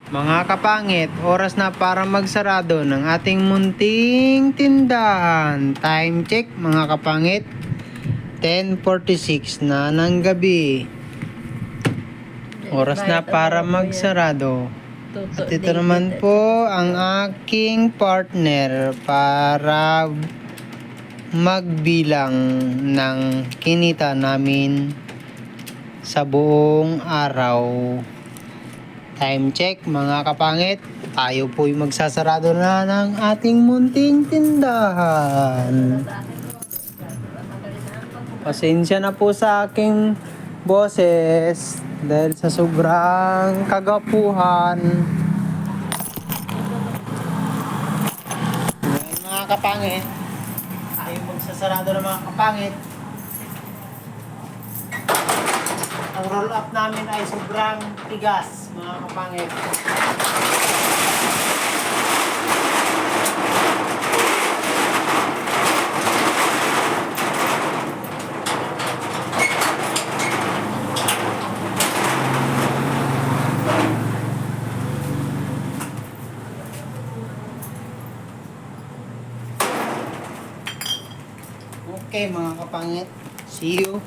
Mga kapangit, oras na para magsarado ng ating munting tindahan. Time check mga kapangit, 10:46 na ng gabi. Oras na para magsarado. At ito naman po ang aking partner para magbilang ng kinita namin sa buong araw. Time check mga kapangit, tayo po'y magsasarado na ng ating munting tindahan. Pasensya na po sa aking boses dahil sa sobrang kagapuhan. Ngayon mga kapangit, tayo magsasarado ng mga kapangit. Ang roll up namin ay sobrang tigas mga kapangit. Okay mga kapangit, see you.